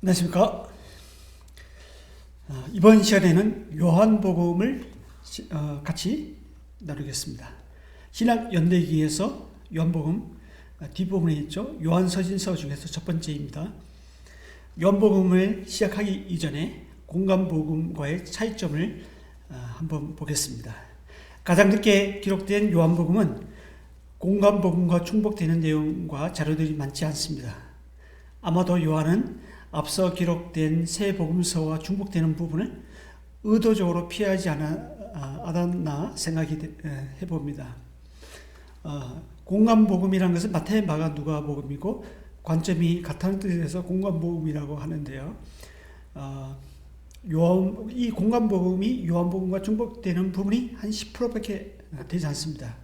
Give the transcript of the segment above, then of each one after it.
안녕하십니까. 이번 시간에는 요한복음을 같이 나누겠습니다. 신약 연대기에서 요한복음 뒷부분에 있죠. 요한서신서 중에서 첫 번째입니다. 요한복음을 시작하기 이전에 공간복음과의 차이점을 한번 보겠습니다. 가장 늦게 기록된 요한복음은 공간복음과 충복되는 내용과 자료들이 많지 않습니다. 아마도 요한은 앞서 기록된 세 복음서와 중복되는 부분을 의도적으로 피하지 않았나 생각이 해봅니다. 공간복음이라는 것은 마태, 마가, 누가복음이고 관점이 같다는 뜻에서 공간복음이라고 하는데요. 이 공간복음이 요한복음과 중복되는 부분이 한 10%밖에 되지 않습니다.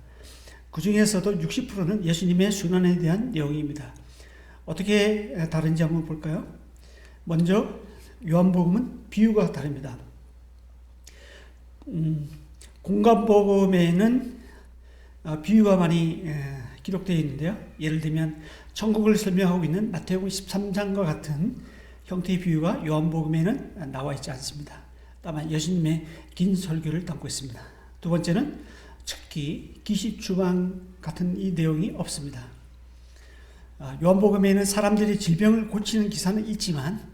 그 중에서도 60%는 예수님의 순환에 대한 내용입니다. 어떻게 다른지 한번 볼까요? 먼저 요한복음은 비유가 다릅니다. 공간복음에는 비유가 많이 기록되어 있는데요. 예를 들면 천국을 설명하고 있는 마태복음 13장과 같은 형태의 비유가 요한복음에는 나와 있지 않습니다. 다만 예수님의 긴 설교를 담고 있습니다. 두 번째는 특히 기시주방 같은 이 내용이 없습니다. 요한복음에는 사람들이 질병을 고치는 기사는 있지만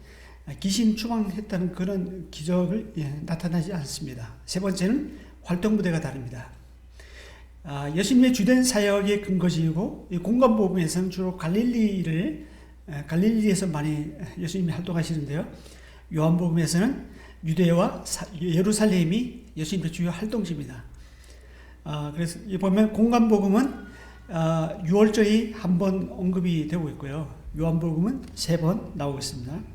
귀신 추방했다는 그런 기적을 나타나지 않습니다. 세 번째는 활동 무대가 다릅니다. 예수님의 주된 사역의 근거지이고 공간복음에서는 주로 갈릴리에서 많이 예수님이 활동하시는데요. 요한복음에서는 유대와 예루살렘이 예수님의 주요 활동지입니다. 그래서 보면 공간복음은 6월절이 한 번 언급이 되고 있고요. 요한복음은 3번 나오고 있습니다.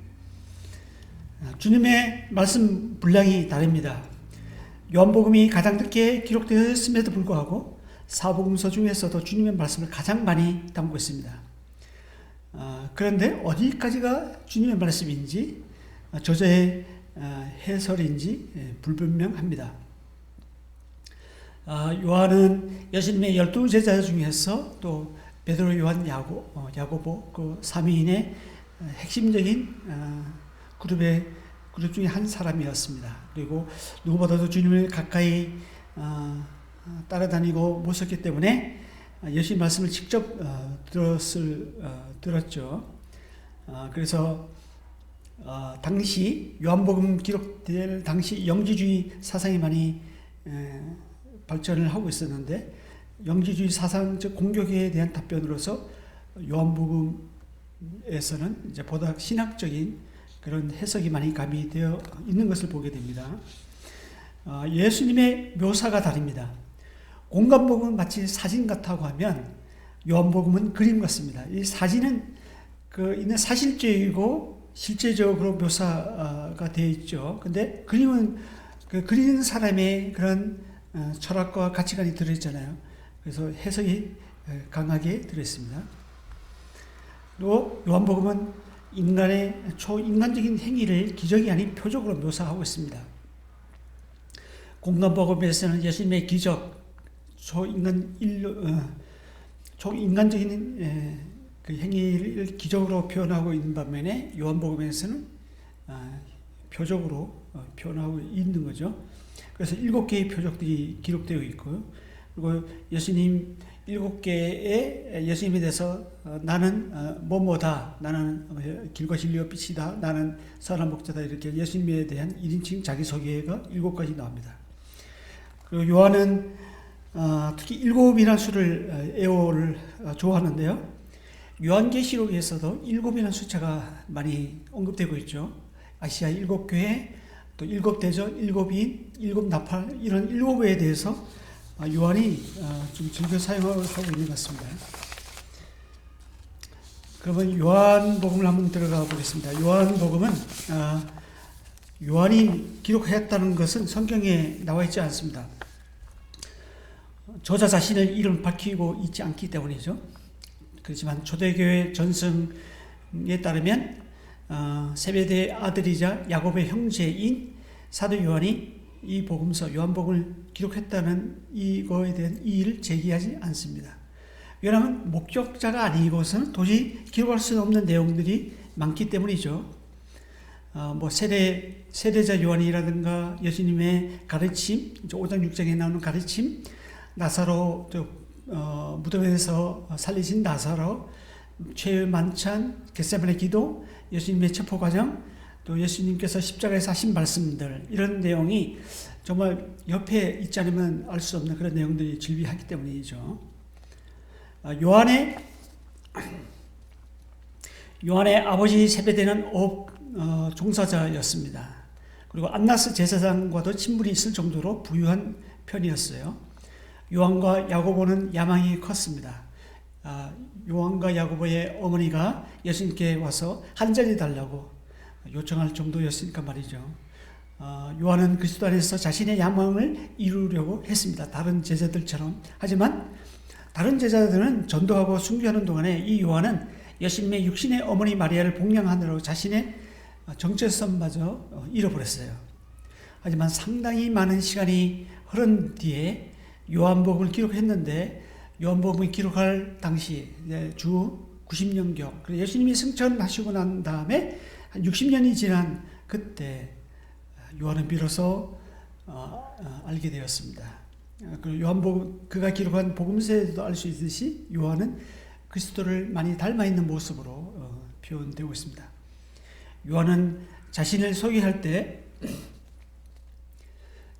주님의 말씀 분량이 다릅니다. 요한복음이 가장 늦게 기록되었음에도 불구하고 사복음서 중에서도 주님의 말씀을 가장 많이 담고 있습니다. 그런데 어디까지가 주님의 말씀인지 저자의 해설인지 불분명합니다. 요한은 예수님의 12제자 중에서 또 베드로, 요한, 야고보 그 3위인의 핵심적인 그룹 중에 한 사람이었습니다. 그리고 누구보다도 주님을 가까이 따라다니고 모셨기 때문에 예수님 말씀을 직접 들었죠. 그래서 당시 요한복음 기록될 당시 영지주의 사상이 많이 발전을 하고 있었는데 영지주의 사상 즉 공교회에 대한 답변으로서 요한복음에서는 이제 보다 신학적인 그런 해석이 많이 가미되어 있는 것을 보게 됩니다. 예수님의 묘사가 다릅니다. 공간복음은 마치 사진 같다고 하면 요한복음은 그림 같습니다. 이 사진은 있는 사실적이고 실제적으로 묘사가 되어 있죠. 근데 그림은 그리는 사람의 그런 철학과 가치관이 들어있잖아요. 그래서 해석이 강하게 들어있습니다. 또 요한복음은 인간의 초인간적인 행위를 기적이 아닌 표적으로 묘사하고 있습니다. 공간복음에서는 예수님의 기적, 초인간적인 그 행위를 기적으로 표현하고 있는 반면에 요한복음에서는 표적으로 표현하고 있는 거죠. 그래서 7개의 표적들이 기록되어 있고요. 그리고 예수님 7개의 예수님에 대해서 나는 뭐뭐다, 나는 길과 진리와 빛이다, 나는 선한 목자다 이렇게 예수님에 대한 1인칭 자기소개가 7가지 나옵니다. 그리고 요한은 특히 7이라는 수를 애호를 좋아하는데요. 요한계시록에서도 7이라는 숫자가 많이 언급되고 있죠. 아시아 7교회, 또 7대적, 7인, 7나팔 이런 7에 대해서 요한이 좀 즐겨 사용하고 있는 것 같습니다. 그러면 요한복음을 한번 들어가 보겠습니다. 요한복음은 요한이 기록했다는 것은 성경에 나와 있지 않습니다. 저자 자신의 이름을 밝히고 있지 않기 때문이죠. 그렇지만 초대교회 전승에 따르면 세베대의 아들이자 야곱의 형제인 사도 요한이 이 복음서 요한복음을 기록했다는 이거에 대한 이의를 제기하지 않습니다. 왜냐하면 목격자가 아니고서는 도저히 기록할 수 없는 내용들이 많기 때문이죠. 뭐 세례자 요한이라든가 예수님의 가르침, 5장 6장에 나오는 가르침, 나사로 무덤에서 살리신 나사로, 죄의 만찬, 겟세마네 기도, 예수님의 체포 과정, 또 예수님께서 십자가에서 하신 말씀들, 이런 내용이 정말 옆에 있지 않으면 알 수 없는 그런 내용들이 질비하기 때문이죠. 요한의 아버지 세베대는 업 종사자였습니다. 그리고 안나스 제사장과도 친분이 있을 정도로 부유한 편이었어요. 요한과 야고보는 야망이 컸습니다. 요한과 야고보의 어머니가 예수님께 와서 한 잔이 달라고 요청할 정도였으니까 말이죠. 요한은 그리스도 안에서 자신의 야망을 이루려고 했습니다. 다른 제자들처럼. 하지만 다른 제자들은 전도하고 순교하는 동안에 이 요한은 예수님의 육신의 어머니 마리아를 복양하느라고 자신의 정체성마저 잃어버렸어요. 하지만 상당히 많은 시간이 흐른 뒤에 요한복음을 기록했는데, 요한복음을 기록할 당시 주 90년경, 예수님이 승천하시고 난 다음에 한 60년이 지난 그때 요한은 비로소 알게 되었습니다. 요한복음, 그가 기록한 복음서에도 알 수 있듯이 요한은 그리스도를 많이 닮아 있는 모습으로 표현되고 있습니다. 요한은 자신을 소개할 때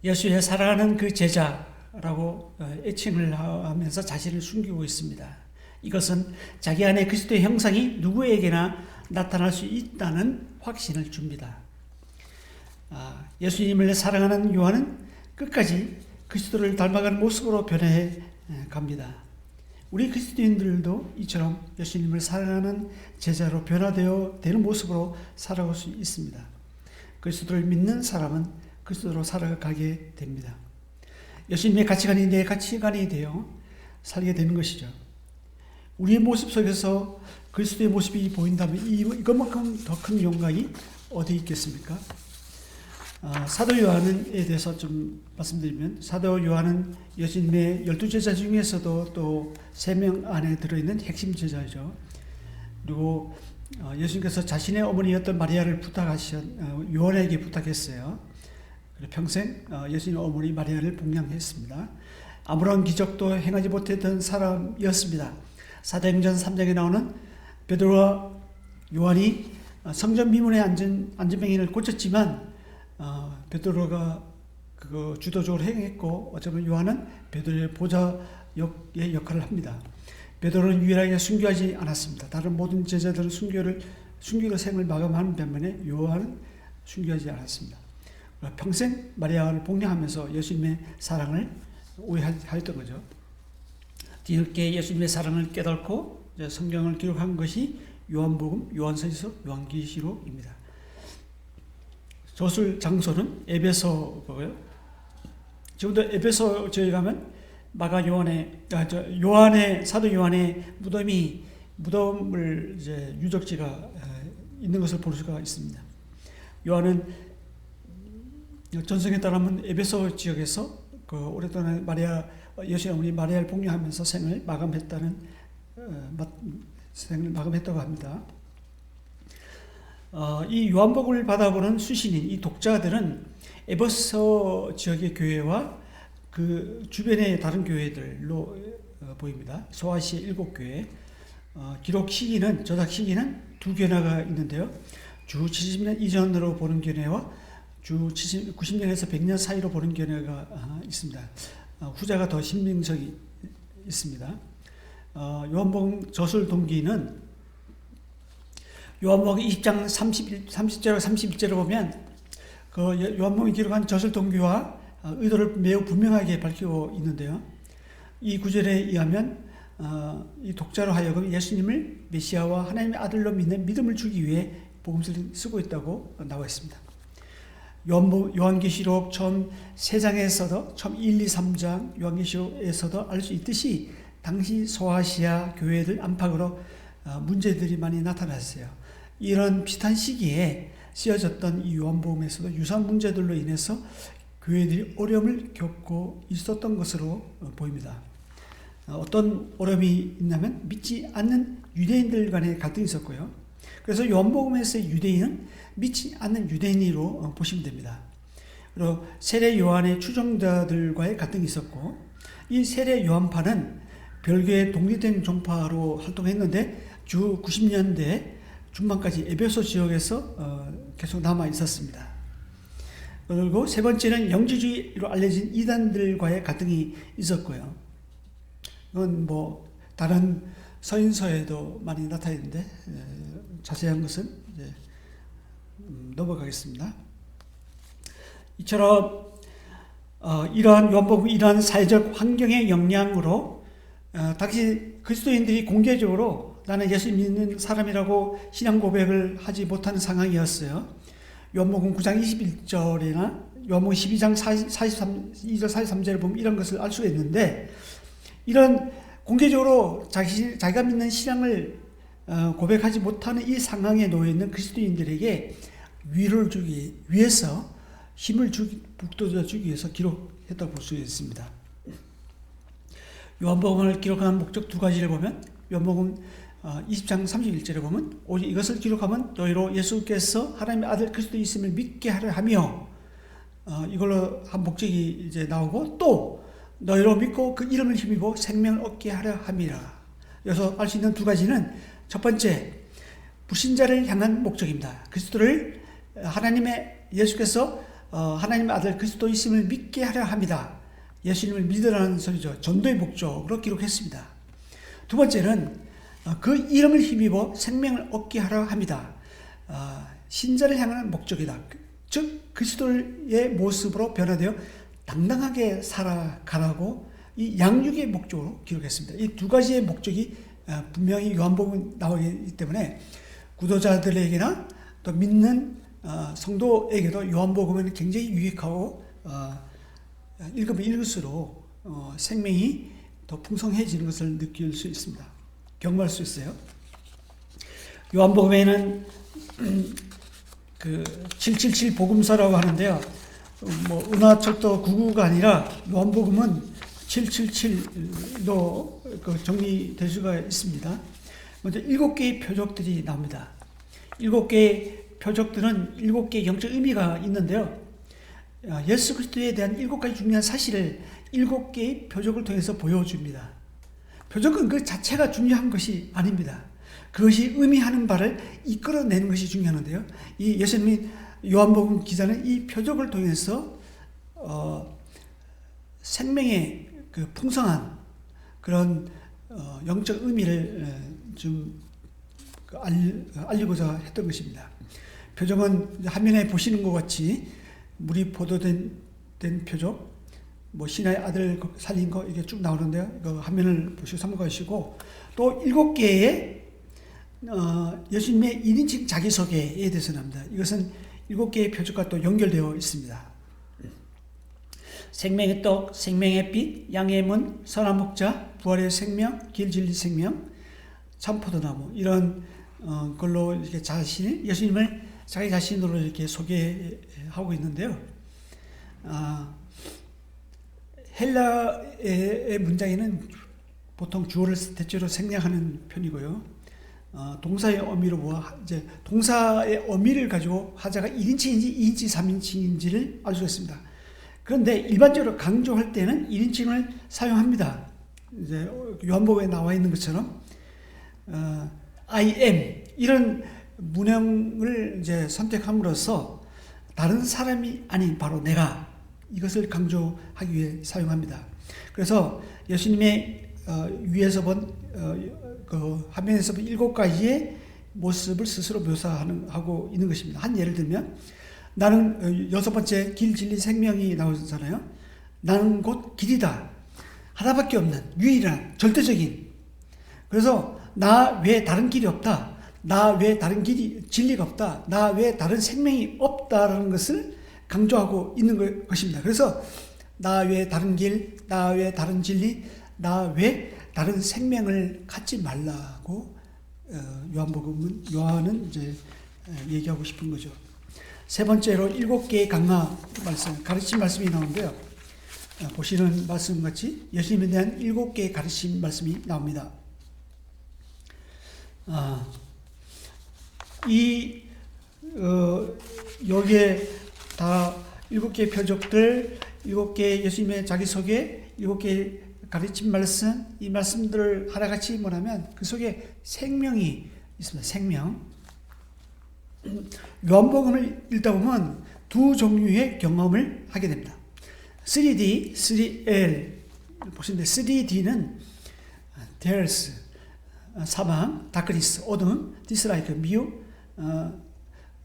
예수의 사랑하는 그 제자라고 애칭을 하면서 자신을 숨기고 있습니다. 이것은 자기 안에 그리스도의 형상이 누구에게나 나타날 수 있다는 확신을 줍니다. 예수님을 사랑하는 요한은 끝까지 그리스도를 닮아가는 모습으로 변해 갑니다. 우리 그리스도인들도 이처럼 예수님을 사랑하는 제자로 변화되어 되는 모습으로 살아갈 수 있습니다. 그리스도를 믿는 사람은 그리스도로 살아가게 됩니다. 예수님의 가치관이 내 가치관이 되어 살게 되는 것이죠. 우리의 모습 속에서 그리스도의 모습이 보인다면 이것만큼 더 큰 영광이 어디 있겠습니까? 사도 요한에 대해서 좀 말씀드리면, 사도 요한은 예수님의 12제자 중에서도 또 3명 안에 들어있는 핵심 제자죠. 그리고 예수님께서 자신의 어머니였던 마리아를 요한에게 부탁했어요. 평생 예수님 어머니 마리아를 복양했습니다. 아무런 기적도 행하지 못했던 사람이었습니다. 사도행전 3장에 나오는 베드로와 요한이 성전 미문에 앉은 안전병인을 고쳤지만 베드로가 그거 주도적으로 행했고, 어쩌면 요한은 베드로의 보좌역의 역할을 합니다. 베드로는 유일하게 순교하지 않았습니다. 다른 모든 제자들은 순교로 생을 마감하는 반면에 요한은 순교하지 않았습니다. 평생 마리아를 복양하면서 예수님의 사랑을 오해하였던 거죠. 뒤늦게 예수님의 사랑을 깨닫고 성경을 기록한 것이 요한복음, 요한서기서, 요한계시록입니다. 저술 장소는 에베소고요. 지금도 에베소 저희 가면 사도 요한의 무덤을 이제 유적지가 있는 것을 볼 수가 있습니다. 요한은 전승에 따르면 에베소 지역에서 오랫동안 예수의 어머니 마리아를 복양하면서 생을 마감했다고 합니다. 이 요한복음을 받아보는 수신인, 이 독자들은 에베소 지역의 교회와 그 주변의 다른 교회들로 보입니다. 소아시아 7교회. 저작 시기는 두 견해가 있는데요. 주 70년 이전으로 보는 견해와 주 90년에서 100년 사이로 보는 견해가 있습니다. 후자가 더 신빙성이 있습니다. 요한복음 저술 동기는 요한복음 20장 30절과 31절을 보면 그 요한복음이 기록한 저술 동기와 의도를 매우 분명하게 밝히고 있는데요. 이 구절에 의하면 이 독자로 하여금 예수님을 메시아와 하나님의 아들로 믿는 믿음을 주기 위해 복음서를 쓰고 있다고 나와 있습니다. 요한계시록 처음 3장에서도, 처음 1, 2, 3장 요한계시록에서도 알 수 있듯이 당시 소아시아 교회들 안팎으로 문제들이 많이 나타났어요. 이런 비슷한 시기에 쓰여졌던 이 요한복음에서도 유사한 문제들로 인해서 교회들이 어려움을 겪고 있었던 것으로 보입니다. 어떤 어려움이 있냐면 믿지 않는 유대인들 간의 갈등이 있었고요. 그래서 요한복음에서의 유대인은 믿지 않는 유대인으로 보시면 됩니다. 그리고 세례 요한의 추종자들과의 갈등이 있었고, 이 세례 요한파는 별개의 독립된 종파로 활동했는데 주 90년대 중반까지 에베소 지역에서 계속 남아 있었습니다. 그리고 세 번째는 영지주의로 알려진 이단들과의 갈등이 있었고요. 이건 뭐 다른 서인서에도 많이 나타나는데 자세한 것은 이제 넘어가겠습니다. 이처럼 이러한 요한복음 이러한 사회적 환경의 영향으로 당시 그리스도인들이 공개적으로 나는 예수 믿는 사람이라고 신앙 고백을 하지 못하는 상황이었어요. 요한복음 9장 21절이나 요한복음 12장 2절 43절을 보면 이런 것을 알 수가 있는데, 이런 공개적으로 자기가 믿는 신앙을 고백하지 못하는 이 상황에 놓여 있는 그리스도인들에게 위로를 주기 위해서, 힘을 북돋아 주기 위해서 기록했다고 볼 수 있습니다. 요한복음을 기록한 목적 두 가지를 보면, 요한복음 20장 31절에 보면 오직 이것을 기록하면 너희로 예수께서 하나님의 아들 그리스도 있음을 믿게 하려 하며, 이걸로 한 목적이 이제 나오고, 또 너희로 믿고 그 이름을 힘입어 생명을 얻게 하려 함이라. 여기서 알 수 있는 두 가지는, 첫 번째 불신자를 향한 목적입니다. 그리스도를 하나님의 예수께서 하나님의 아들 그리스도 있음을 믿게 하려 합니다. 예수님을 믿으라는 소리죠. 전도의 목적으로 기록했습니다. 두 번째는 그 이름을 힘입어 생명을 얻게 하려 합니다. 신자를 향하는 목적이다. 즉 그리스도의 모습으로 변화되어 당당하게 살아가라고 이 양육의 목적으로 기록했습니다. 이 두 가지의 목적이 분명히 요한복음에 나오기 때문에 구도자들에게나 또 믿는 성도에게도 요한복음은 굉장히 유익하고 읽으면 읽을수록 생명이 더 풍성해지는 것을 느낄 수 있습니다. 경험할 수 있어요. 요한복음에는 그 777 복음서라고 하는데요. 뭐 은하철도 99가 아니라 요한복음은 777로 정리될 수가 있습니다. 먼저 7개의 표적들이 나옵니다. 7개의 표적들은 7개의 영적 의미가 있는데요. 예수 그리스도에 대한 7가지 중요한 사실을 7개의 표적을 통해서 보여줍니다. 표적은 그 자체가 중요한 것이 아닙니다. 그것이 의미하는 바를 이끌어내는 것이 중요한데요. 이 예수님 요한복음 기자는 이 표적을 통해서 생명의 그 풍성한 그런 영적 의미를 좀 알리고자 했던 것입니다. 표적은 화면에 보시는 것 같이 물이 포도된 표적, 뭐 신의 아들 살린 거 이게 쭉 나오는데요. 이거 화면을 보시고 참고하시고, 또 7개의 예수님의 1인칭 자기소개에 대해서 나옵니다. 이것은 7개의 표적과 또 연결되어 있습니다. 생명의 떡, 생명의 빛, 양의 문, 선한 목자, 부활의 생명, 길 진리 생명, 참포도나무, 이런 걸로 이렇게 예수님을 자기 자신으로 이렇게 소개하고 있는데요. 헬라의 문장에는 보통 주어를 대체로 생략하는 편이고요. 동사의 어미로 이제 동사의 어미를 가지고 하자가 1인칭인지 2인칭, 3인칭인지를 알 수 있습니다. 그런데 일반적으로 강조할 때는 1인칭을 사용합니다. 이제 요한복음에 나와 있는 것처럼 I am 이런 문형을 이제 선택함으로써 다른 사람이 아닌 바로 내가, 이것을 강조하기 위해 사용합니다. 그래서 예수님의 위에서 본 그 화면에서 본 7가지의 모습을 스스로 묘사하고 있는 것입니다. 한 예를 들면, 나는 6번째 길 진리 생명이 나오잖아요. 나는 곧 길이다. 하나밖에 없는 유일한 절대적인. 그래서 나 외에 다른 길이 없다. 나 외에 다른 진리가 없다. 나 외에 다른 생명이 없다라는 것을 강조하고 있는 것입니다. 그래서 나 외에 다른 길, 나 외에 다른 진리, 나 외에 다른 생명을 갖지 말라고 요한은 이제 얘기하고 싶은 거죠. 세 번째로 7개의 강화 말씀, 가르침 말씀이 나오는데요. 보시는 말씀 같이 예수님에 대한 7개의 가르침 말씀이 나옵니다. 이 여기에 다 7개의 표적들, 7개의 예수님의 자기소개, 7개의 가르친 말씀, 이 말씀들을 하나같이 뭐냐면 그 속에 생명이 있습니다. 생명. 요한복음을 읽다 보면 두 종류의 경험을 하게 됩니다. 3D, 3L 보시는데 3D는 There's 사망, 다크니스, 어둠, 디스라이크, 미움,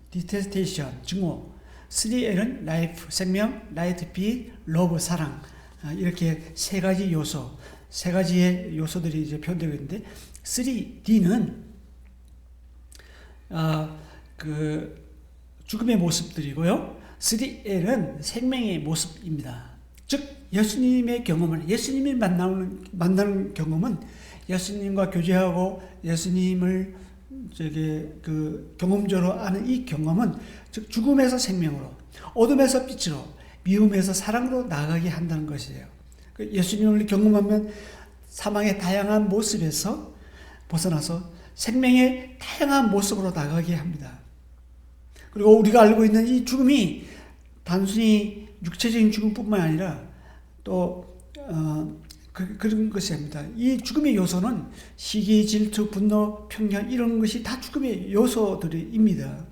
디테스테이션, 증오. 3L은 라이프, 생명, 라이트, 빛, 러브, 사랑. 이렇게 세 가지 요소, 세 가지의 요소들이 이제 표현되고 있는데 3D는 그 죽음의 모습들이고요. 3L은 생명의 모습입니다. 즉 예수님의 경험을, 예수님이 만나는 경험은 예수님과 교제하고 예수님을 그 경험적으로 아는 이 경험은 즉 죽음에서 생명으로, 어둠에서 빛으로, 미움에서 사랑으로 나아가게 한다는 것이에요. 예수님을 경험하면 사망의 다양한 모습에서 벗어나서 생명의 다양한 모습으로 나아가게 합니다. 그리고 우리가 알고 있는 이 죽음이 단순히 육체적인 죽음뿐만 아니라 또 그런 것이 아닙니다. 이 죽음의 요소는 시기, 질투, 분노, 편견 이런 것이 다 죽음의 요소들입니다.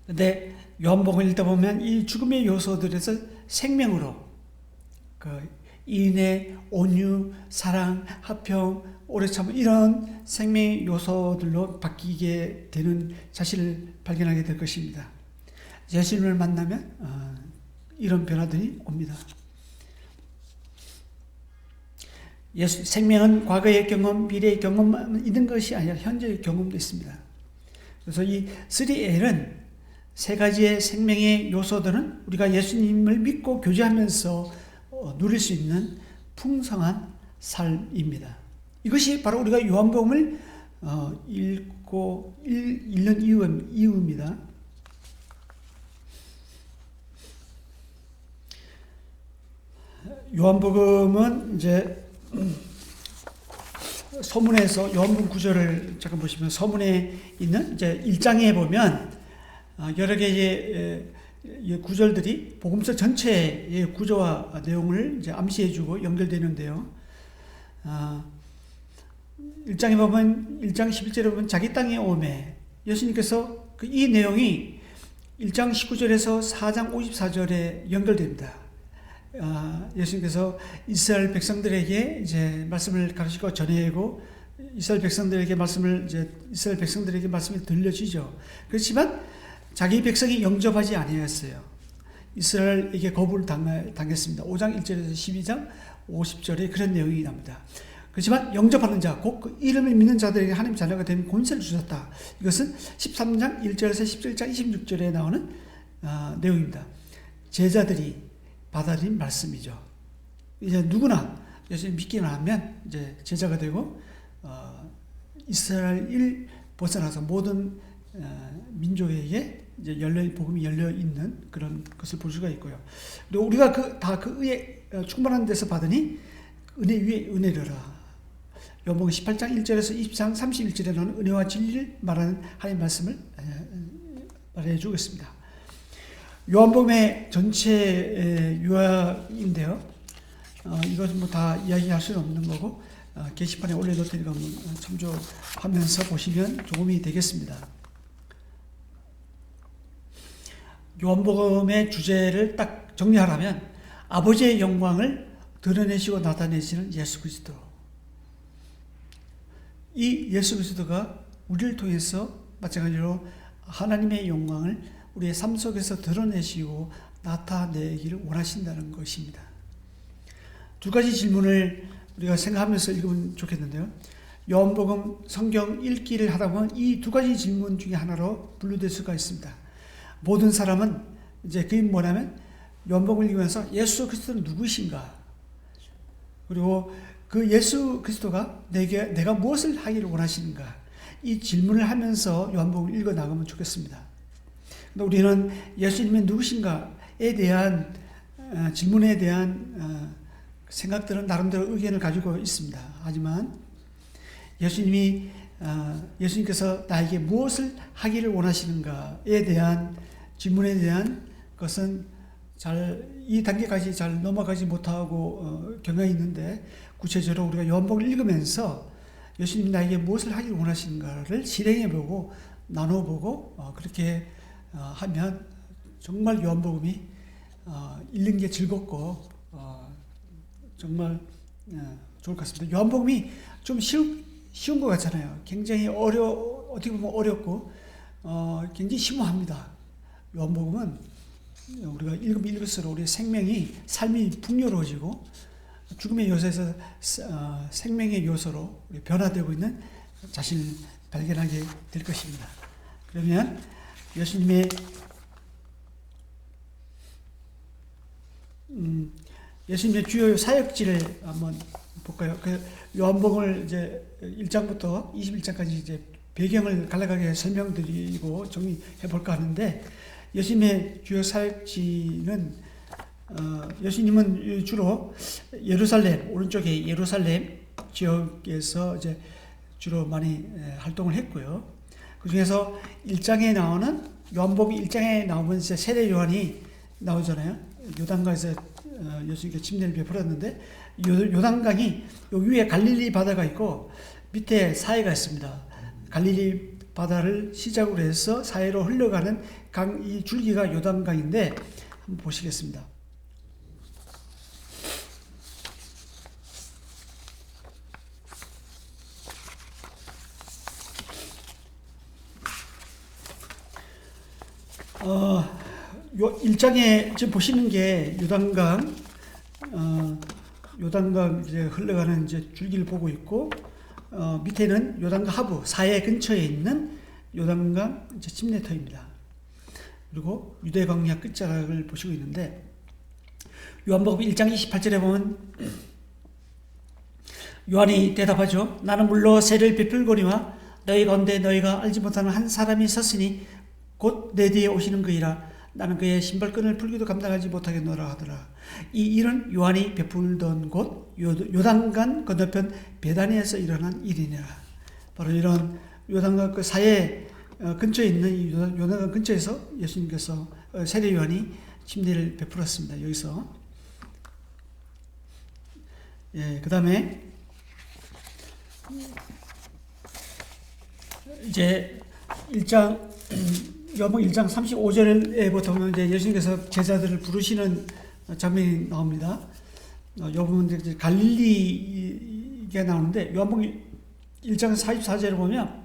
근데 요한복음을 읽다 보면 이 죽음의 요소들에서 생명으로 그 인애, 온유, 사랑, 화평, 오래 참음 이런 생명의 요소들로 바뀌게 되는 자신을 발견하게 될 것입니다. 예수님을 만나면 이런 변화들이 옵니다. 생명은 과거의 경험, 미래의 경험만 있는 것이 아니라 현재의 경험도 있습니다. 그래서 이 3L은 세 가지의 생명의 요소들은 우리가 예수님을 믿고 교제하면서 누릴 수 있는 풍성한 삶입니다. 이것이 바로 우리가 요한복음을 읽는 이유입니다. 요한복음은 이제 서문에서 요한복음 구절을 잠깐 보시면 서문에 있는 이제 1장에 보면 여러 개의 구절들이 복음서 전체의 구조와 내용을 이제 암시해주고 연결되는데요. 1장에 보면 1장 11절에 보면 자기 땅에 오매 예수님께서 이 내용이 1장 19절에서 4장 54절에 연결됩니다. 예수님께서 이스라엘 백성들에게 이제 말씀을 가르치고 전해고 이스라엘 백성들에게 말씀이 들려지죠. 그렇지만 자기 백성이 영접하지 아니했어요. 이스라엘에게 거부를 당했습니다. 5장 1절에서 12장 50절에 그런 내용이 납니다. 그렇지만 영접하는 자, 곧 그 이름을 믿는 자들에게 하나님 자녀가 된 권세를 주셨다. 이것은 13장 1절에서 17장 26절에 나오는 내용입니다. 제자들이 받아들인 말씀이죠. 이제 누구나 예수님 믿기만 하면 이제 제자가 되고 이스라엘 벗어나서 모든 민족에게 이제 복음이 열려 있는 그런 것을 볼 수가 있고요. 그리고 우리가 다 그 의에 충만한 데서 받으니 은혜 위에 은혜를 요한복음 18장 1절에서 20장 31절에 나오는 은혜와 진리를 말하는 하나님의 말씀을 말해 주겠습니다. 요한복음의 전체 요약인데요. 이것은 뭐 다 이야기할 수는 없는 거고 게시판에 올려놓을 테니까 참조하면서 보시면 도움이 되겠습니다. 요한복음의 주제를 딱 정리하라면 아버지의 영광을 드러내시고 나타내시는 예수 그리스도. 이 예수 그리스도가 우리를 통해서 마찬가지로 하나님의 영광을 우리의 삶 속에서 드러내시고 나타내기를 원하신다는 것입니다. 두 가지 질문을 우리가 생각하면서 읽으면 좋겠는데요. 요한복음 성경 읽기를 하다 보면 이 두 가지 질문 중에 하나로 분류될 수가 있습니다. 모든 사람은 이제 그게 뭐냐면 요한복음을 읽으면서 예수 그리스도는 누구신가? 그리고 그 예수 그리스도가 내가 무엇을 하기를 원하시는가? 이 질문을 하면서 요한복음을 읽어 나가면 좋겠습니다. 근데 우리는 예수님이 누구신가에 대한 질문에 대한 생각들은 나름대로 의견을 가지고 있습니다. 하지만 예수님께서 나에게 무엇을 하기를 원하시는가에 대한 질문에 대한 것은 이 단계까지 잘 넘어가지 못하고 경향이 있는데, 구체적으로 우리가 요한복음을 읽으면서 예수님 나에게 무엇을 하기를 원하시는가를 실행해보고 나눠보고 그렇게 하면 정말 요한복음이 읽는 게 즐겁고 정말 좋을 것 같습니다. 요한복음이 좀 쉬운 것 같잖아요. 굉장히 어떻게 보면 어렵고 굉장히 심오합니다. 요한복음은 우리가 읽으면 읽을수록 우리의 삶이 풍요로워지고 죽음의 요소에서 생명의 요소로 변화되고 있는 자신을 발견하게 될 것입니다. 그러면 예수님의 주요 사역지를 한번 볼까요? 요한복음을 이제 1장부터 21장까지 이제 배경을 간략하게 설명드리고 정리해 볼까 하는데, 예수님의 주요 사역지는 예수님은 주로 예루살렘, 오른쪽에 예루살렘 지역에서 이제 주로 많이 활동을 했고요. 그 중에서 1장에 나오는, 요한복음 1장에 나오면 이제 세례 요한이 나오잖아요. 요단강에서 예수님께 침례를 베풀었는데, 요단강이 요 위에 갈릴리 바다가 있고 밑에 사해가 있습니다. 갈릴리 바다를 시작으로 해서 사해로 흘러가는 강, 이 줄기가 요단강인데 한번 보시겠습니다. 요 1장에 지금 보시는 게 요단강 이제 흘러가는 이제 줄기를 보고 있고, 밑에는 요단강 하부, 사해 근처에 있는 요단강 이제 침례터입니다. 그리고 유대 광야 끝자락을 보시고 있는데, 요한복음 1장 28절에 보면 요한이 대답하죠. 나는 물로 세를 베풀거니와 너희 가운데 너희가 알지 못하는 한 사람이 섰으니 곧 내 뒤에 오시는 그이라. 나는 그의 신발끈을 풀기도 감당하지 못하겠노라 하더라. 이 일은 요한이 베풀던 곳 요단강 건너편 베다니에서 일어난 일이니라. 바로 이런 요단강 그 사해 근처에 있는 이 요단강 근처에서 예수님께서 세례 요한이 침례를 베풀었습니다. 여기서 그 다음에 이제 1장 요한복음 1장 35절에 보면 이제 예수님께서 제자들을 부르시는 장면이 나옵니다. 이 부분은 이제 갈릴리가 나오는데, 요한복음 1장 44절에 보면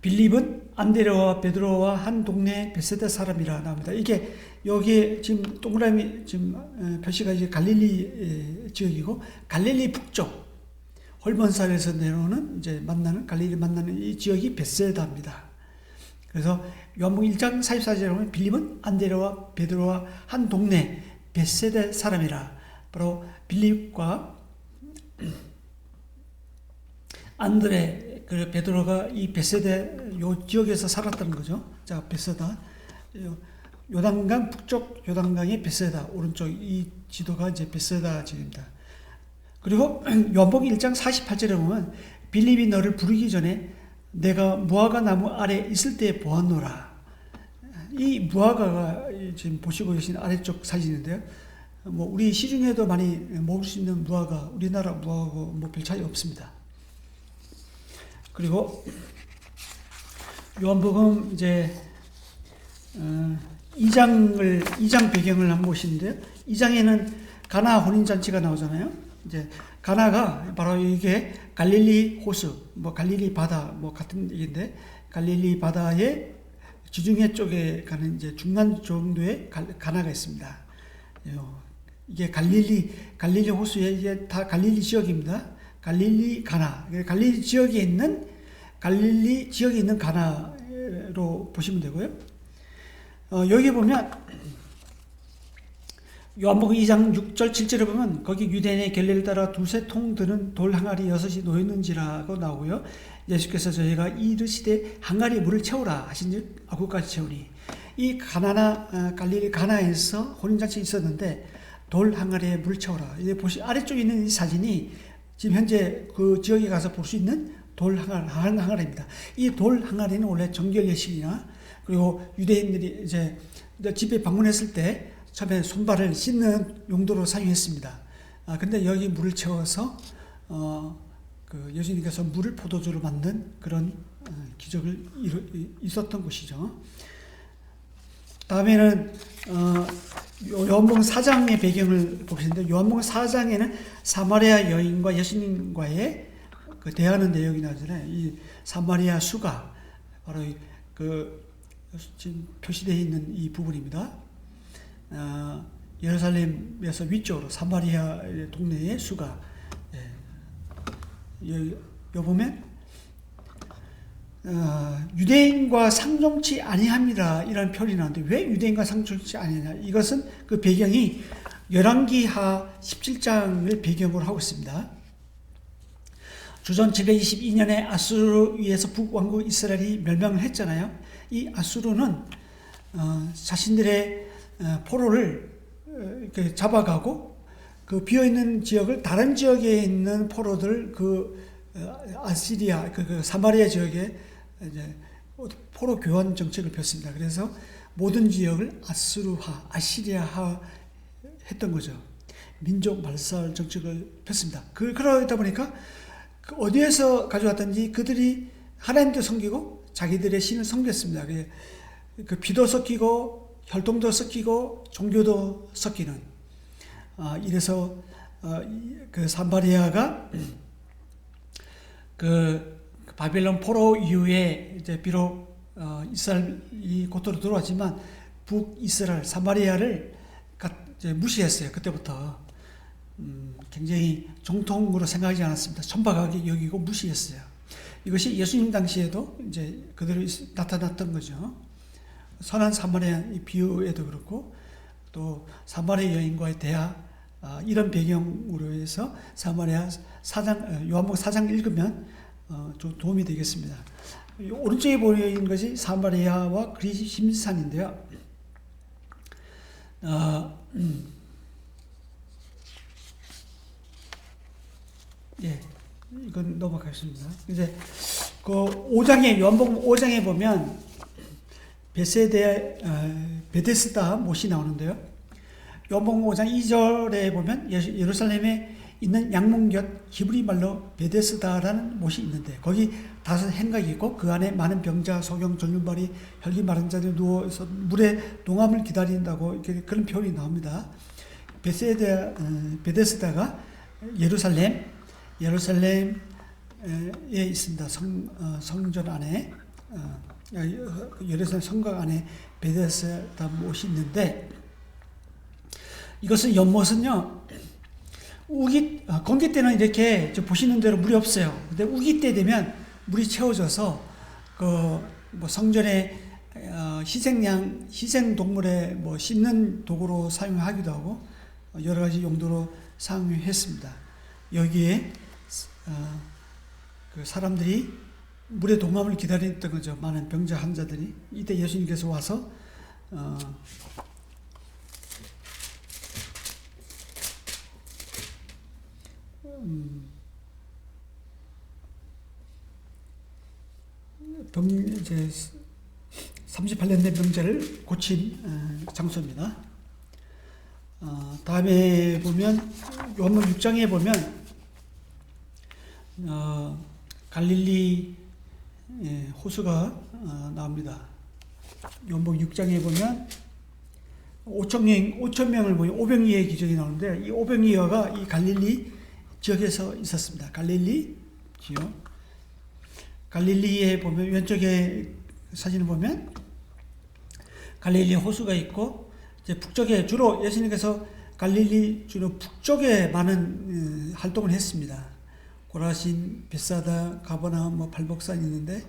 빌립은 안드레와 베드로와 한 동네 베세다 사람이라 나옵니다. 이게 여기에 지금 동그라미 지금 표시가 이제 갈릴리 지역이고, 갈릴리 북쪽 홀몬산에서 내려오는 이제 갈릴리 만나는 이 지역이 베세다입니다. 그래서 요한복음 1장 44절에 보면 빌립은 안드레와 베드로와 한 동네 베세다 사람이라. 바로 빌립과 안드레, 베드로가 이 베세다 요 지역에서 살았다는 거죠. 자, 베세다, 요단강 북쪽 요단강의 베세다, 오른쪽 이 지도가 이제 베세다 지역입니다. 그리고 요한복음 1장 48절에 보면 빌립이 너를 부르기 전에 내가 무화과 나무 아래 있을 때 보았노라. 이 무화과가 지금 보시고 계신 아래쪽 사진인데요. 우리 시중에도 많이 먹을 수 있는 무화과, 우리나라 무화과하고 별 차이 없습니다. 그리고 요한복음 이제 2장 배경을 한번 보시는데요. 2장에는 가나 혼인잔치가 나오잖아요. 이제 가나가 바로 이게 갈릴리 호수, 갈릴리 바다, 같은 얘기인데, 갈릴리 바다의 지중해 쪽에 가는 이제 중간 정도의 가나가 있습니다. 이게 갈릴리 호수에 이게 다 갈릴리 지역입니다. 갈릴리 가나, 갈릴리 지역에 있는 가나로 보시면 되고요. 여기 보면 요한복음 2장 6절 7절에 보면 거기 유대인의 결례를 따라 두세 통 드는 돌 항아리 6이 놓였는지라고 나오고요. 예수께서 저희가 이르시되 항아리에 물을 채우라 하신즉 아구까지 채우니, 이 갈릴리 가나에서 혼인잔치 있었는데 돌 항아리에 물을 채우라. 이제 아래쪽에 있는 이 사진이 지금 현재 그 지역에 가서 볼 수 있는 돌 항아리입니다. 이 돌 항아리는 원래 정결 예식이나 그리고 유대인들이 이제 집에 방문했을 때 처음에 손발을 씻는 용도로 사용했습니다. 근데 여기 물을 채워서 그 예수님께서 물을 포도주로 만든 그런 기적을 있었던 곳이죠. 다음에는 요한복음 4장의 배경을 보겠습니다. 요한복음 4장에는 사마리아 여인과 예수님과의 그 대하는 내용이 나오잖아요. 이 사마리아 수가 바로 그 지금 표시되어 있는 이 부분입니다. 예루살렘에서 위쪽으로 사마리아 동네의 수가. 여기 보면 유대인과 상종치 아니함이라 이런 표현이 나오는데 왜 유대인과 상종치 아니냐? 이것은 그 배경이 열왕기하 17장을 배경으로 하고 있습니다. 주전 722년에 아수르 위에서 북왕국 이스라엘이 멸망을 했잖아요. 이 아수르는 자신들의 포로를 이렇게 잡아가고 그 비어있는 지역을 다른 지역에 있는 포로들 그 아시리아 그 사마리아 지역에 이제 포로 교환 정책을 폈습니다. 그래서 모든 지역을 아수르화, 아시리아화 했던 거죠. 민족 말살 정책을 폈습니다. 그러다 보니까 어디에서 가져왔든지 그들이 하나님도 섬기고 자기들의 신을 섬겼습니다. 그 피도 섞이고 혈통도 섞이고 종교도 섞이는 이래서 그 사마리아가 그 바벨론 포로 이후에 이제 비록 이스라엘이 고토로 들어왔지만 북이스라엘 사마리아를 이제 무시했어요. 그때부터 굉장히 정통으로 생각하지 않았습니다. 천박하게 여기고 무시했어요. 이것이 예수님 당시에도 이제 그대로 나타났던 거죠. 선한 사마리아 비유에도 그렇고 또 사마리아 여인과의 대화 이런 배경으로 해서 사마리아 4장 요한복음 4장 읽으면 좀 도움이 되겠습니다. 오른쪽에 보이는 것이 사마리아와 그리심산인데요. 예, 이건 넘어가겠습니다. 이제 그 5장에 요한복음 5장에 보면 베데스다 못이 나오는데요. 요한복음 5장 2절에 보면 예루살렘에 있는 양문곁 히브리 말로 베데스다라는 못이 있는데 거기 5 행각이 있고 그 안에 많은 병자, 소경, 전륜발이, 혈기 마른 자들이 누워서 물에 동함을 기다린다고 이렇게 그런 표현이 나옵니다. 베데스다가 예루살렘에 있습니다. 성전 안에 예루살렘 성곽 안에 베데스다 못이 있는데 이것은 연못은요. 건기 때는 이렇게 보시는 대로 물이 없어요. 근데 우기 때 되면 물이 채워져서 뭐 성전에 희생 동물의 뭐 씻는 도구로 사용하기도 하고 여러 가지 용도로 사용했습니다. 여기에 그 사람들이 물의 동함을 기다렸던 거죠. 많은 병자 환자들이. 이때 예수님께서 와서 이제 38년 된 병자를 고친 장소입니다. 다음에 보면 요한복음 6장에 보면 갈릴리 호수가 나옵니다. 요한복음 6장에 보면 5,000명을 모인 오병이어의 기적이 나오는데 이 오병이어가 이 갈릴리 지역에서 있었습니다. 갈릴리 지역. 갈릴리에 보면 왼쪽에 사진을 보면 갈릴리 호수가 있고 이제 북쪽에 주로 예수님께서 갈릴리 주로 북쪽에 많은 활동을 했습니다. 고라신, 벳사다, 가버나움, 뭐 발복산이 있는데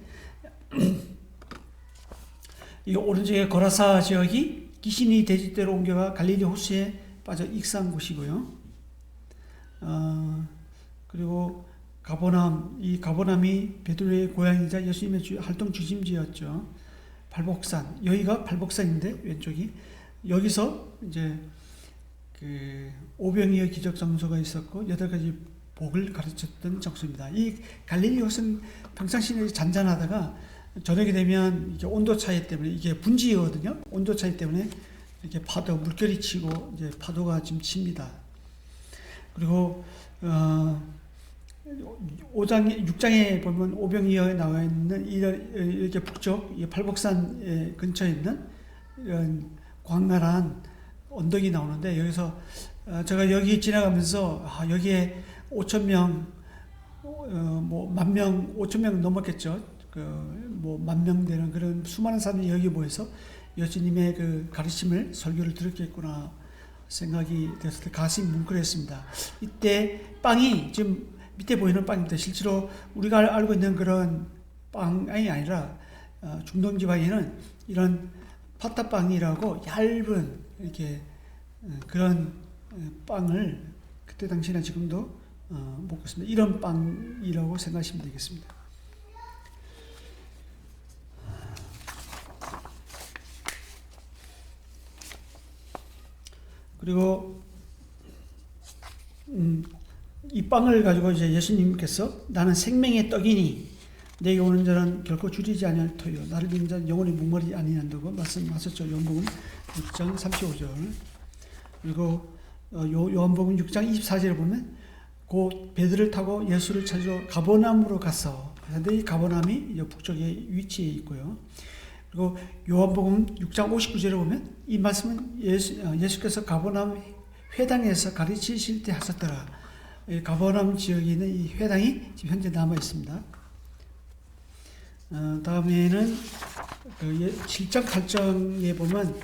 이 오른쪽에 고라사 지역이 귀신이 돼지떼로 옮겨가 갈릴리 호수에 빠져 익사한 곳이고요. 그리고 가버나움, 이 가버나움이 베드로의 고향이자 예수님의 활동 중심지였죠. 발복산, 여기가 발복산인데 왼쪽이 여기서 이제 그 오병이어 기적 장소가 있었고 8가지 복을 가르쳤던 장소입니다. 이 갈릴리 이곳은 평상시에 잔잔하다가 저녁이 되면 이게 온도 차이 때문에 이게 분지거든요. 온도 차이 때문에 이렇게 파도 물결이 치고 이제 파도가 지금 칩니다. 그리고 6장에 보면 오병이어에 나와 있는 이렇게 북쪽 팔복산 근처에 있는 이런 광활한 언덕이 나오는데 여기서 제가 여기 지나가면서 여기에 5,000명, 뭐 10,000명, 5,000명 넘었겠죠. 뭐 10,000명 되는 그런 수많은 사람이 여기 모여서 예수님의 그 가르침을 설교를 들었겠구나 생각이 됐을 때 가슴이 뭉클했습니다. 이때 빵이 지금 밑에 보이는 빵입니다. 실제로 우리가 알고 있는 그런 빵이 아니라 중동 지방에는 이런 파타빵이라고 얇은 이렇게 그런 빵을 그때 당시나 지금도 먹고 있습니다. 이런 빵이라고 생각하시면 되겠습니다. 그리고 이 빵을 가지고 이제 예수님께서 나는 생명의 떡이니 내게 오는 자는 결코 줄이지 아니할 터요 나를 믿는 자는 영원히 목마르지 아니한다고 말씀하셨죠. 요한복음 6장 35절. 그리고 요한복음 6장 24절에 보면 곧 베드를 타고 예수를 찾으러 가버나움으로 갔어. 그런데 이 가버나움이 북쪽에 위치해 있고요. 그리고 요한복음 6장 59절에 보면 이 말씀은 예수께서 가버나움 회당에서 가르치실 때 하셨더라. 가버나움 지역에 있는 이 회당이 지금 현재 남아 있습니다. 다음에는 그 7장 8장에 보면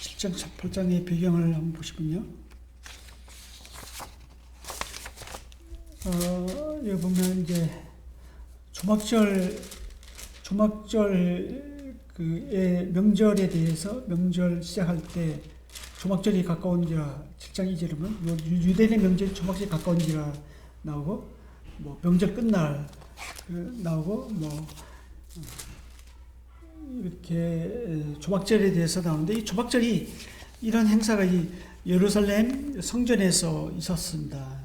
7장 8장의 배경을 한번 보시면요. 여기 보면 이제 조막절 그의 명절에 대해서 명절 시작할 때 조막절이 가까운지라 7장 2절에 보면 유대인의 명절이 조막절이 가까운지라 나오고 뭐 명절 끝날 나오고 뭐 이렇게 조막절에 대해서 나오는데 이 조막절이 이런 행사가 이 예루살렘 성전에서 있었습니다.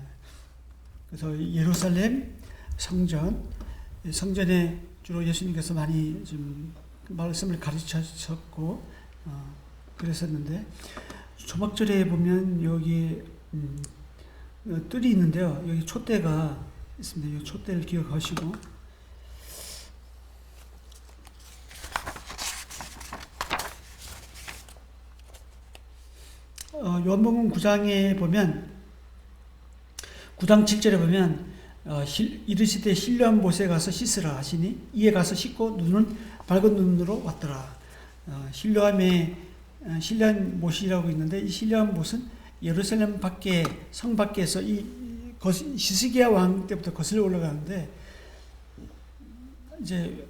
그래서 예루살렘 성전에 주로 예수님께서 많이 좀 말씀을 가르치셨고 그랬었는데 조막절에 보면 여기 뜰이 있는데요. 여기 촛대가 있습니다. 이 촛대를 기억하시고 요한복음 9장에 보면 9장 7절에 보면 이르시되 실로암 못에 가서 씻으라 하시니 이에 가서 씻고 눈은 밝은 눈으로 왔더라. 실로암 못이라고 있는데 이 실로암 못은 예루살렘 밖에 성 밖에서 이 히스기야 왕 때부터 거슬러 올라가는데 이제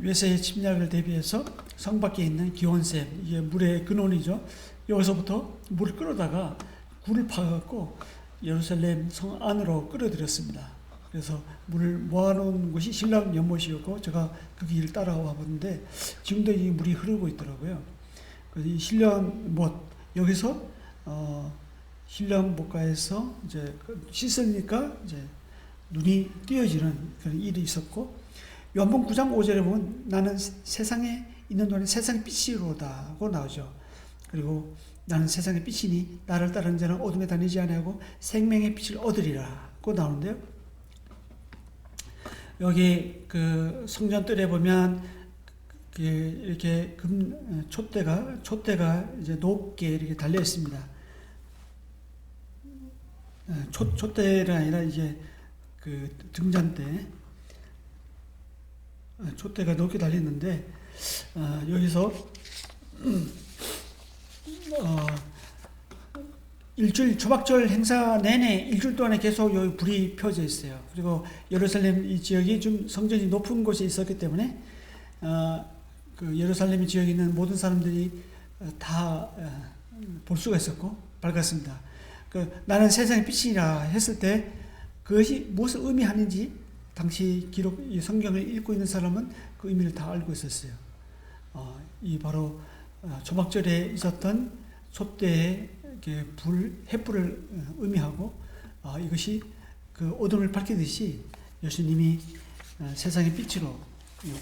외세의 침략을 대비해서 성 밖에 있는 기온샘 이게 물의 근원이죠. 여기서부터 물을 끌어다가 굴을 파갖고 예루살렘 성 안으로 끌어들였습니다. 그래서 물을 모아놓은 곳이 실로암 연못이었고 제가 그 길을 따라와 봤는데 지금도 이 물이 흐르고 있더라고요. 그래서 이 실로암 못 여기서 실로암 못가에서 이제 씻으니까 이제 눈이 띄어지는 그런 일이 있었고 요한복음 9장 5절에 보면 나는 세상에 있는 동안에 세상의 빛이로다고 나오죠. 그리고 나는 세상의 빛이니 나를 따르는 자는 어둠에 다니지 아니하고 생명의 빛을 얻으리라고 나오는데요. 여기 그 성전뜰에 보면 이렇게 촛대가 이제 높게 이렇게 달려 있습니다. 촛대가 아니라 이제 그 등잔대 촛대가 높게 달려 있는데 여기서 일주일 조막절 행사 내내 일주일 동안에 계속 여기 불이 펴져 있어요. 그리고 예루살렘 이 지역이 좀 성전이 높은 곳에 있었기 때문에 그 예루살렘 지역에 있는 모든 사람들이 다 볼 수가 있었고 밝았습니다. 나는 세상의 빛이라 했을 때 그것이 무엇을 의미하는지 당시 기록 이 성경을 읽고 있는 사람은 그 의미를 다 알고 있었어요. 이 바로 초막절에 있었던 촛대의 횃불을 의미하고 이것이 그 어둠을 밝히듯이 예수님이 세상의 빛으로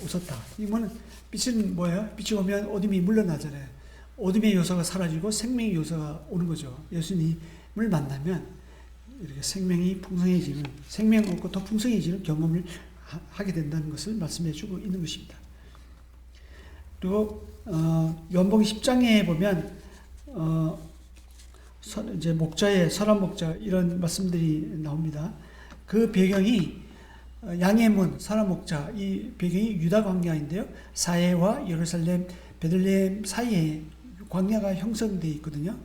오셨다. 이거는 빛은 뭐예요? 빛이 오면 어둠이 물러나잖아요. 어둠의 요소가 사라지고 생명의 요소가 오는 거죠. 예수님을 만나면 이렇게 생명이 풍성해지는, 생명 없고 더 풍성해지는 경험을 하게 된다는 것을 말씀해 주고 있는 것입니다. 그리고 요한복음 10장에 보면 이제 목자의 선한 목자 이런 말씀들이 나옵니다. 그 배경이 양의 문, 선한 목자 이 배경이 유다 광야인데요. 사해와 예루살렘, 베들레헴 사이에 광야가 형성되어 있거든요.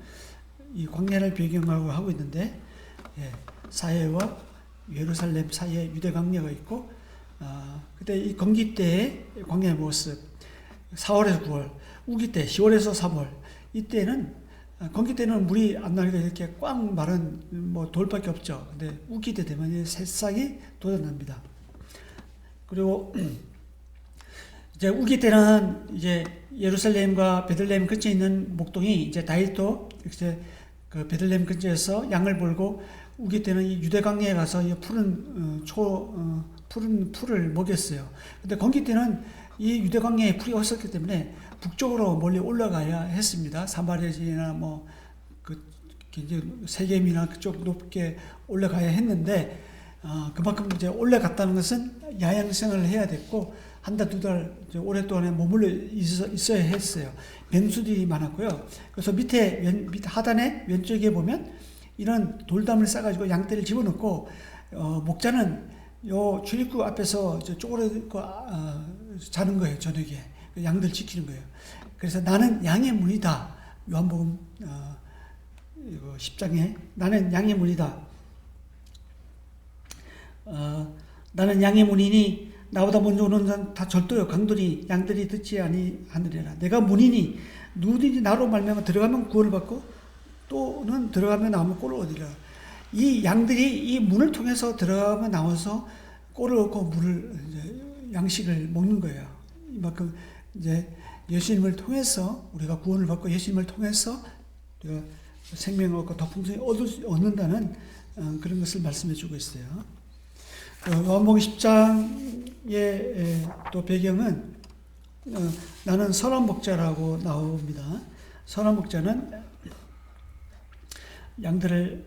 이 광야를 배경으로 하고 있는데 사해와 예루살렘 사이에 유대 광야가 있고 그때 이 건기 때의 광야의 모습 4월에서 9월, 우기 때 10월에서 3월 이때는 건기 때는 물이 안 나니까 이렇게 꽉 마른 뭐 돌밖에 없죠. 근데 우기 때 되면 새싹이 돋아납니다. 그리고 이제 우기 때는 이제 예루살렘과 베들레헴 근처에 있는 목동이 이제 다윗도 이제 그 베들레헴 근처에서 양을 몰고 우기 때는 이 유대 광야에 가서 이 푸른 푸른 풀을 먹였어요. 근데 건기 때는 이 유대 광야에 풀이 없었기 때문에 북쪽으로 멀리 올라가야 했습니다. 사마리아나 뭐 그 세겜이나 그쪽 높게 올라가야 했는데 그만큼 이제 올라갔다는 것은 야영생활을 해야 됐고 한 달 두 달 오랫동안 머물러 있어야 했어요. 변수들이 많았고요. 그래서 밑에 하단에 왼쪽에 보면 이런 돌담을 싸가지고 양떼를 집어넣고 목자는 요 출입구 앞에서 쪼그려고 자는 거예요. 저녁에 양들 지키는 거예요. 그래서 나는 양의 문이다. 요한복음 10장에 나는 양의 문이다. 나는 양의 문이니 나보다 먼저 오는 자는 다 절도요 강도니 양들이 듣지 아니하느니라. 내가 문이니 누구든지 나로 말미암아 들어가면 구원을 받고 또는 들어가면 나오면 꼴을 얻으리라. 이 양들이 이 문을 통해서 들어가면 나와서 꼴을 얻고 물을 이제 양식을 먹는 거예요. 이만큼 이제 예수님을 통해서 우리가 구원을 받고 예수님을 통해서 우리가 생명을 얻고 더 풍성히 얻는다는 그런 것을 말씀해 주고 있어요. 요한복음 10장의 또 배경은 나는 선한 목자라고 나옵니다. 선한 목자는 양들을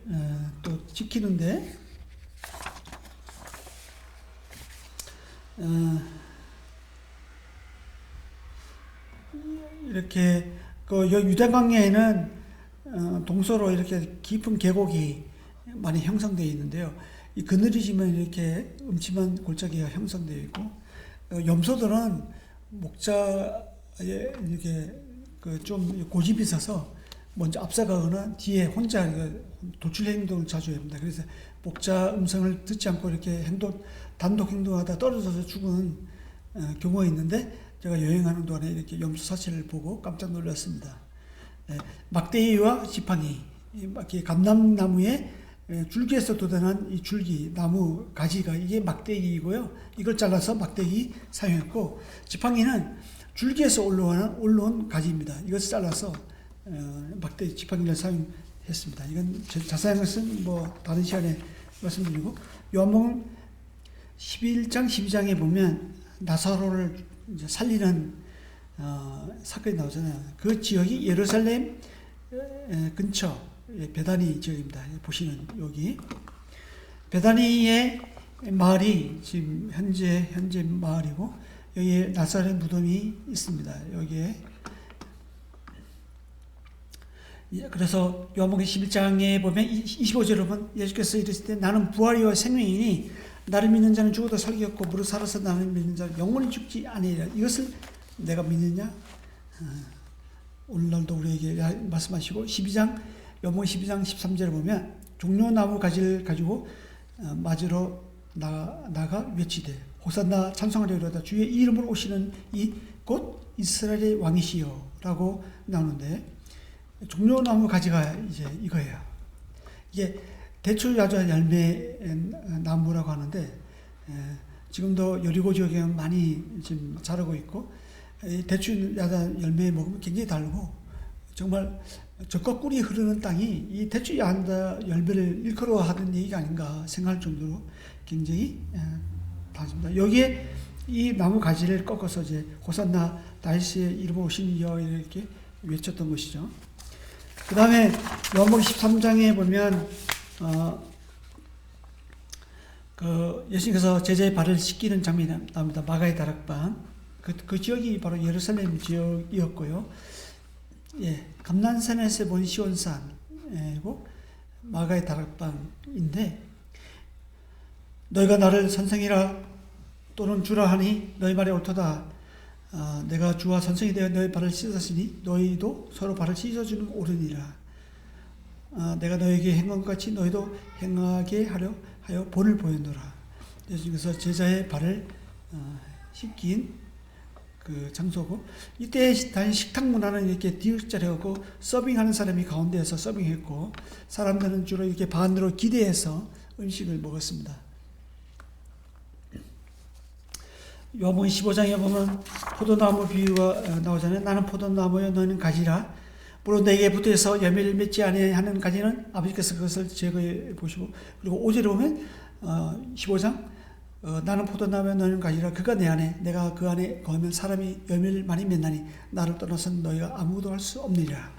또 지키는데 이렇게 그 유대 광야에는 동서로 이렇게 깊은 계곡이 많이 형성되어 있는데요. 이 그늘이지만 이렇게 음침한 골짜기가 형성되어 있고 염소들은 목자에 이렇게 그 좀 고집이 있어서 먼저 앞서가거나 뒤에 혼자 도출 행동을 자주 합니다. 그래서 목자 음성을 듣지 않고 이렇게 단독 행동하다 떨어져서 죽은 경우가 있는데 제가 여행하는 동안에 이렇게 염소 사체를 보고 깜짝 놀랐습니다. 막대기와 지팡이, 감람나무에 줄기에서 돋아난 이 줄기, 나무 가지가 이게 막대기이고요. 이걸 잘라서 막대기 사용했고 지팡이는 줄기에서 올라온 가지입니다. 이것을 잘라서 막대기 지팡이를 사용했습니다. 이건 자세한 것은 뭐 다른 시간에 말씀드리고 요한복음 11장 12장에 보면 나사로를 이제 살리는 사건이 나오잖아요. 그 지역이 예루살렘 근처 베다니 지역입니다. 보시는 여기 베다니의 마을이 지금 현재 마을이고 여기에 나사렛 무덤이 있습니다. 여기에 그래서 요한복음 11장에 보면 25절에 보면 예수께서 이르실 때 나는 부활이요 생명이니 나를 믿는 자는 죽어도 살겠고 무릇 살아서 나를 믿는 자는 영원히 죽지 아니하리라. 이것을 내가 믿느냐? 오늘날도 우리에게 말씀하시고 요한복음 12장 13절에 보면 종려나무 가지를 가지고 맞으러 나가 외치되 호산나 찬송하리로다 주의 이름으로 오시는 이 곧 이스라엘의 왕이시여 라고 나오는데 종려나무 가지가 이제 이거예요. 이게 대추야자 열매 나무라고 하는데 지금도 여리고 지역에 많이 지금 자라고 있고 이 대추 야단 열매 먹으면 굉장히 달고 정말 젖과 꿀이 흐르는 땅이 이 대추 야단 열매를 일컬어하는 얘기가 아닌가 생각할 정도로 굉장히 달습니다. 여기에 이 나무 가지를 꺾어서 이제 호산나 다윗의 이름 오신 이여 이렇게 외쳤던 것이죠. 그 다음에 요한복음 13장에 보면 예수님께서 제자의 발을 씻기는 장면이 나옵니다. 마가의 다락방. 그 지역이 바로 예루살렘 지역이었고요. 예, 감난산에서 본 시온산이고 마가의 다락방인데, 너희가 나를 선생이라 또는 주라 하니 너희 말이 옳도다. 내가 주와 선생이 되어 너희 발을 씻었으니 너희도 서로 발을 씻어주는 옳으니라. 내가 너희에게 행한 것 같이 너희도 행하게 하여 본을 보였노라. 예수님께서 제자의 발을 씻긴 그 장소고, 이때 단 식탁 문화는 이렇게 디귿자리하고 서빙하는 사람이 가운데에서 서빙했고 사람들은 주로 이렇게 반으로 기대해서 음식을 먹었습니다. 요한복음 15장에 보면 포도나무 비유가 나오잖아요. 나는 포도나무여 너희는 가지라. 물론 내게 붙어서 열매를 맺지 아니하는 가지는 아버지께서 그것을 제거해 보시고, 그리고 5절에 보면 15장 나는 포도나무여 너희는 가지라. 그가 내 안에 내가 그 안에 거하면 사람이 열매를 많이 맺나니 나를 떠나서는 너희가 아무것도 할 수 없느니라.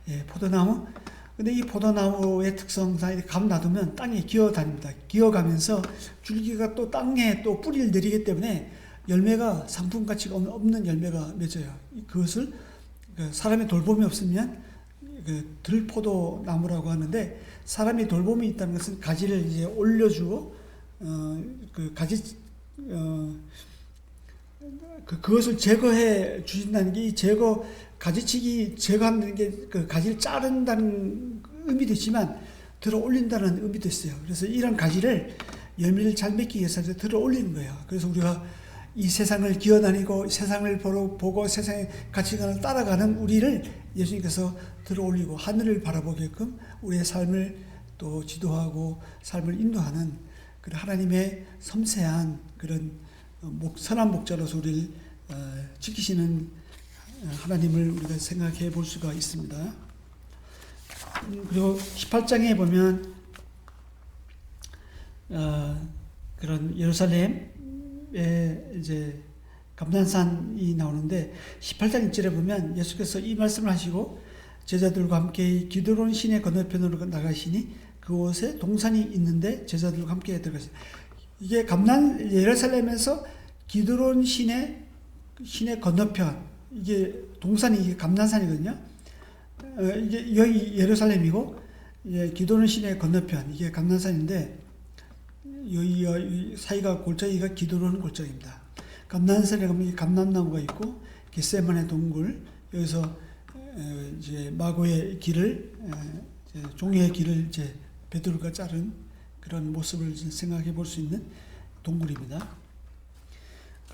예, 포도나무. 근데 이 포도나무의 특성상 감 놔두면 땅에 기어다닙니다. 기어가면서 줄기가 또 땅에 또 뿌리를 내리기 때문에 열매가 상품 가치가 없는 열매가 맺어요. 그것을 사람의 돌봄이 없으면 들포도나무라고 하는데, 사람이 돌봄이 있다는 것은 가지를 이제 올려주고 그것을 제거해 주신다는 게, 이 가지치기 제거하는 게 그 가지를 자른다는 의미도 있지만 들어 올린다는 의미도 있어요. 그래서 이런 가지를 열매를 잘 맺기 위해서 들어 올리는 거예요. 그래서 우리가 이 세상을 기어다니고 세상을 보고 세상의 가치관을 따라가는 우리를 예수님께서 들어 올리고 하늘을 바라보게끔 우리의 삶을 또 지도하고 삶을 인도하는 그런 하나님의 섬세한 그런 선한 목자로서 우리를 지키시는 하나님을 우리가 생각해 볼 수가 있습니다. 그리고 18장에 보면 그런 예루살렘에 이제 감난산이 나오는데, 18장 1절에 보면 예수께서 이 말씀을 하시고 제자들과 함께 기드론 시내 건너편으로 나가시니 그곳에 동산이 있는데 제자들과 함께 들어가시니, 이게 예루살렘에서 기드론 시내 건너편, 이게 동산이 이게 감난산이거든요. 이게 여기 예루살렘이고, 기드론 시내 건너편 이게 감난산인데, 여기 사이가 골짜기가 기드론 골짜기입니다. 감난산에 가면 감람나무가 있고 겟세마네 동굴, 여기서 이제 마고의 길을 종의 길을 이제 베드로가 자른 그런 모습을 생각해 볼 수 있는 동굴입니다.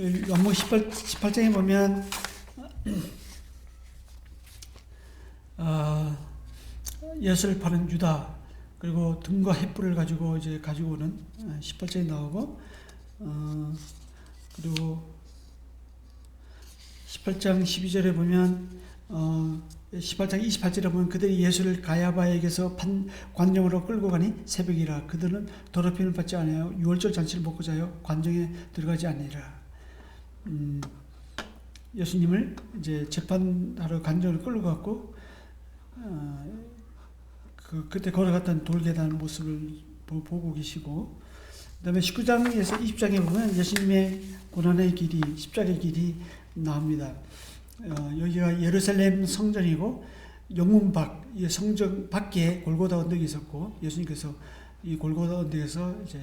요한복음 18장에 보면 예수를 파는 유다, 그리고 등과 횃불을 가지고 오는 18장에 나오고, 그리고 18장 12절에 보면 18장 28절에 보면 그들이 예수를 가야바에게서 관정으로 끌고 가니 새벽이라. 그들은 더럽힘을 받지 아니하여 유월절 잔치를 먹고 자요 관정에 들어가지 아니라. 예수님을 이제 재판하러 관정을 끌고 갔고, 그때 걸어갔던 돌계단 모습을 보고 계시고, 그 다음에 19장에서 20장에 보면 예수님의 고난의 길이, 십자가의 길이 나옵니다. 여기가 예루살렘 성전이고, 영문 밖, 성전 밖에 골고다 언덕이 있었고, 예수님께서 이 골고다 언덕에서 이제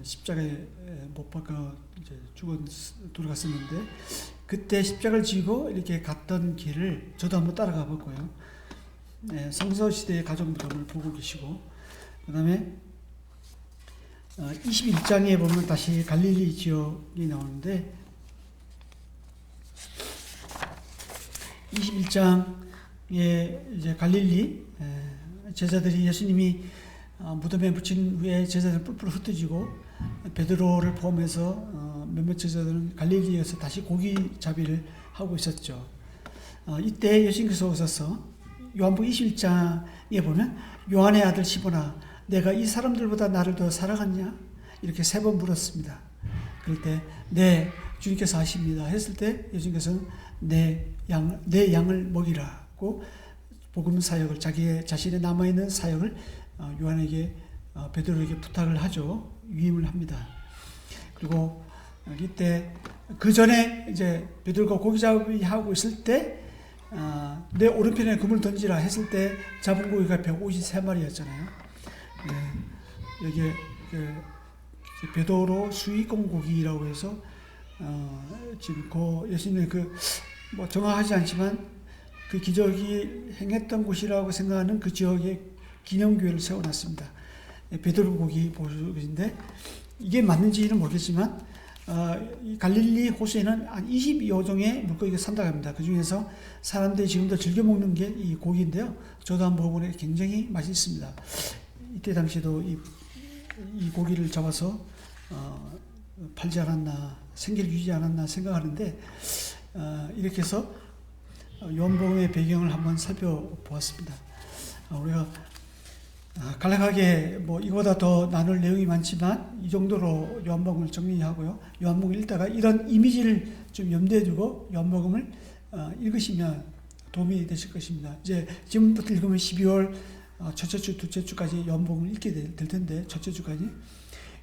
십자가에 못 박아 이제 돌아갔었는데, 그때 십자가를 지고 이렇게 갔던 길을 저도 한번 따라가 봤고요. 성서시대의 가정부담을 보고 계시고, 그 다음에 21장에 보면 다시 갈릴리 지역이 나오는데, 21장에 이제 갈릴리 제자들이 예수님이 무덤에 묻힌 후에 제자들은 뿔뿔 흩어지고 베드로를 포함해서 몇몇 제자들은 갈릴리에서 다시 고기잡이를 하고 있었죠. 이때 예수님께서 오셔서 요한복음 21장에 보면 요한의 아들 시몬아 내가 이 사람들보다 나를 더 사랑하냐? 이렇게 3번 물었습니다. 그럴 때 네, 주님께서 하십니다 했을 때 예수님께서는 내 양을 먹이라고 복음 사역을 자신의 남아있는 사역을 요한에게 베드로에게 부탁을 하죠. 위임을 합니다. 그리고 이때 그 전에 이제 베드로가 고기잡이 하고 있을 때 내 오른편에 그물 던지라 했을 때 잡은 고기가 153마리였잖아요. 네, 여기에 베드로 수익공 고기라고 해서 지금 예수님의 뭐 정확하지 않지만 그 기적이 행했던 곳이라고 생각하는 그 지역에 기념교회를 세워놨습니다. 베드로 고기 보수인데 이게 맞는지는 모르겠지만 이 갈릴리 호수에는 한 22여 종의 물고기가 산다고 합니다. 그 중에서 사람들이 지금도 즐겨 먹는 게 이 고기인데요. 저도 한번 먹어보니 굉장히 맛있습니다. 이때 당시에도 이 고기를 잡아서 팔지 않았나, 생계를 유지하지 않았나 생각하는데 이렇게 해서 요한복음의 배경을 한번 살펴보았습니다. 우리가 간략하게 뭐 이거보다 더 나눌 내용이 많지만 이 정도로 요한복음을 정리하고요. 요한복음을 읽다가 이런 이미지를 좀 염두에 두고 요한복음을 읽으시면 도움이 되실 것입니다. 이제 지금부터 읽으면 12월 첫째 주, 둘째 주까지 요한복음을 읽게 될 텐데 첫째 주까지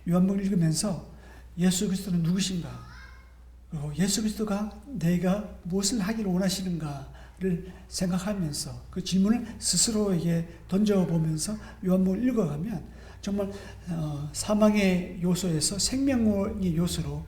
요한복음을 읽으면서 예수 그리스도는 누구신가? 그리고 예수 그리스도가 내가 무엇을 하기를 원하시는가를 생각하면서 그 질문을 스스로에게 던져보면서 요한복음을 읽어가면 정말 사망의 요소에서 생명의 요소로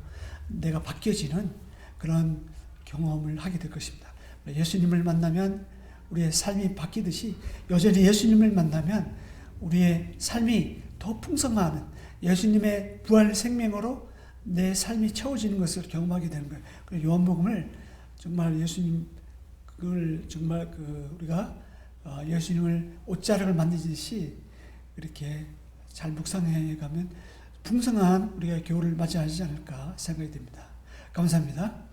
내가 바뀌어지는 그런 경험을 하게 될 것입니다. 예수님을 만나면 우리의 삶이 바뀌듯이 여전히 예수님을 만나면 우리의 삶이 더 풍성한 예수님의 부활 생명으로 내 삶이 채워지는 것을 경험하게 되는 거예요. 그래서 요한복음을 정말 예수님 그걸 정말 우리가 예수님을 옷자락을 만드듯이 이렇게 잘 묵상해 가면 풍성한 우리가 겨울을 맞이하지 않을까 생각이 됩니다. 감사합니다.